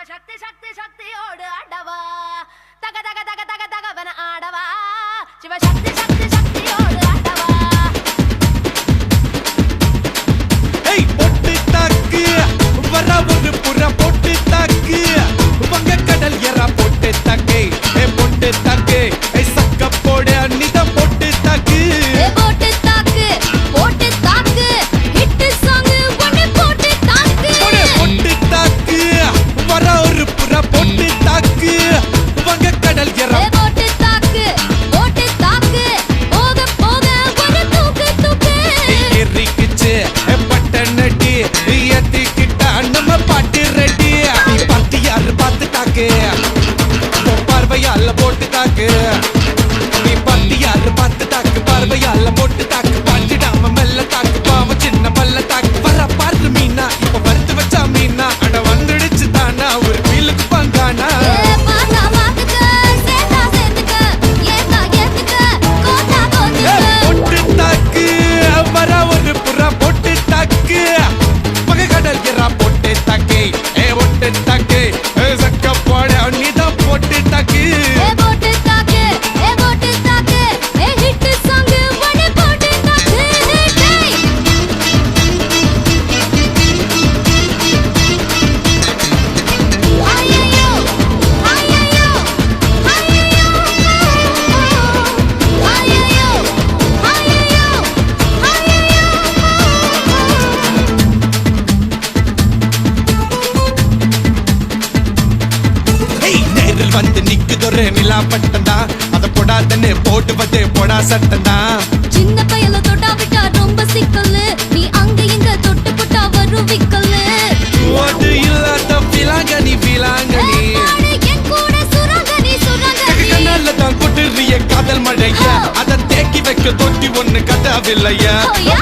சக்தி சக்தி சக்தியோடு ஆடவா தக தக தக தக தகவன ஆடவா சிவசக்தி சக்தி சக்தியோடு ஆடவா ஏய் பொட்டு தாக்கு வர ஒரு புற பொட்டு தாக்கு வங்க கடல் எற பொட்டு தாக்கு ஏ பொட்டு தாக்கு ஏ சக்க போடு அன்னித பொட்டு தாக்கு ஏ பொட்டு தாக்கு ஹிட் சாங் ஒன்னு பொட்டு தாக்கு பொட்டு தாக்கு வர ஒரு புற பொட்டு தாக்கு வங்க கடல் எற ஏ பொட்டு தாக்கு போக போக ஒரு தூக்கு தூக்கு ஏறிக்கிச்சு பட்டனடி ஏத்திக்கிட்டா நம்ம பாட்டு ரெடி நீ பார்த்து யாரு பார்த்து தாக்கு பார்வையால போட்டு தாக்கு நீ பார்த்து யாரு பார்த்து தாக்கு பார்வையால போட்டு தாக்கு பாஞ்சிடாம மெல்ல தாக்கு பாவம் சின்ன பல்ல தாக்கு வர பாரு மீனா இப்ப வறுத்து வச்சா மீனா அட வந்துடுச்சு தானா ஒரு வீலுக்கு பங்கானா ஏ பாத்தா பாத்துக்க சேத்தா சேத்துக்க ஏத்தா ஏத்துக்க கோத்தா கோத்துக்க பொட்டு தாக்கு வர ஒரு புறா பொட்டு தாக்கு மக கடல் எறா பொட்டு தாக்கு ஏ பொட்டு தாக்கு சக்க போட நீதான் பொட்டு தாக்கு ஏ பொட்டு தாக்கு ஏ ஹிட் சாங் ஒன்னு பொட்டு தாக்கு டேய் ஐயோ ஐயோ ஐயோ ஏய் நேரில் வந்து நிக்குதொரு நிலா பட்டந்தா அத போடாதன்னு போடுவது போடா சட்டந்தா சின்ன பையல தொட்டா விட்டா ரொம்ப சிக்கல் நீ அங்க இங்க தொட்டு புட்டா வரும் விக்கல் ஓடு இல்லாத பிலாங்கனி பிலாங்கனி என் கூட சுரங்கனி கண்ணால தான் கொட்டுறிய காதல் மழைய அத தேக்கி வைக்க தொட்டி ஒண்ணு கட்டாவில்லையா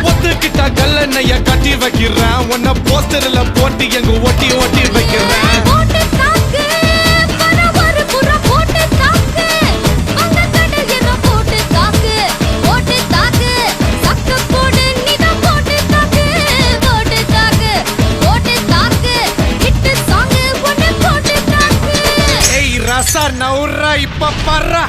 ஒத்துக்கிட்டா கல்லணைய கட்டி வைக்கிறேன் உன்ன போஸ்டர்ல போட்டு எங்க ஒட்டி ஒட்டி வைக்கிறேன் போட்டு தாக்கு வர வர புற போட்டு தாக்கு அங்க கடல் என்ன போட்டு தாக்கு சக்க போடு நீதான் போட்டு தாக்கு ஹிட் சாங் ஒன்னு போட்டு தாக்கு ஏய் ரசா நவுரா இப்ப பர்றா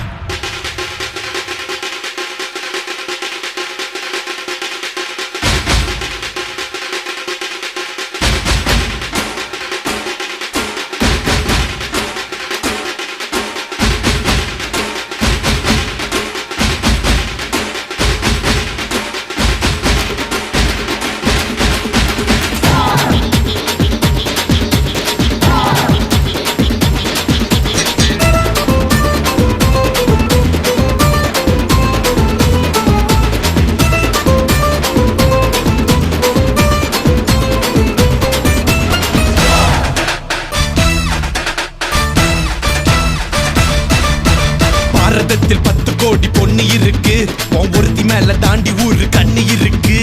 பாரதத்தில் 10 கோடி பொண்ணு இருக்கு உன் ஒருத்தி மேல தாண்டி ஊரு கண்ணு இருக்கு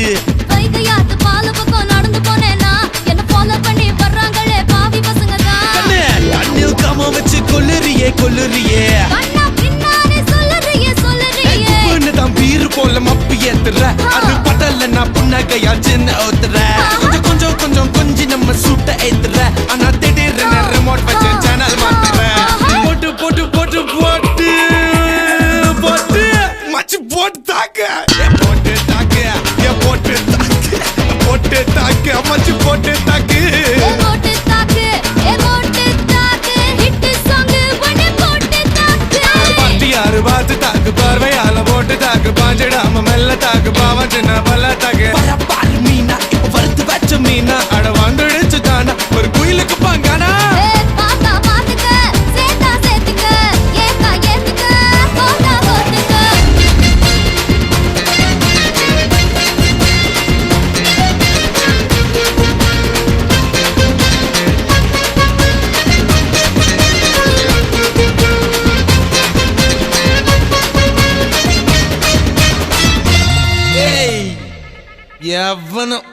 கைகையாத்து பால பக்கம் நடந்து போனேனா என்ன ஃபாலோ பண்ணி வர்றாங்களே பாவி பசங்க தான் கண்ணு கண்ணில் காம வச்சு கொல்லுறியே கண்ணா பின்னாடி சொல்லுறியே பொண்ணு தான் பீரு போல மப்பி ஏத்துற அது படல நான் புன்னகையா சின்ன ஓத்துற கொஞ்சம் நம்ம சூட்ட ஏத்துற ஆனா திடீர்னு ரிமோட் வச்சு சேனல் மாத்துற போட்டு போட்டு போட்டு போட்டு போட்டு மச்சு போட்டு தாக்கு போட்டு தாக்கு போட்டு தாக்கு போட்டு தாக்கு மச்சு போட்டு தாக்கு ஏ போட்டு தாக்கு ஹிட் சாங் ஒன்னு போட்டு தாக்கு பாட்டி யாரு பார்த்து தாக்கு பார்வையால போட்டு தாக்கு பாஞ்சிடாம மெல்ல தாக்கு பாவம் சின்ன பல்ல தாக்கு பாரு மீனா இப்ப வறுத்து வச்ச மீனா அட வந்துடுச்சு தானா ஒரு குயிலுக்கு பாங்கானா ஏ பாத்தா பாத்துக்க சேத்தா சேத்துக்க ஏத்தா ஏத்துக்க கோத்தா கோத்துக்க ஏய் எவனும்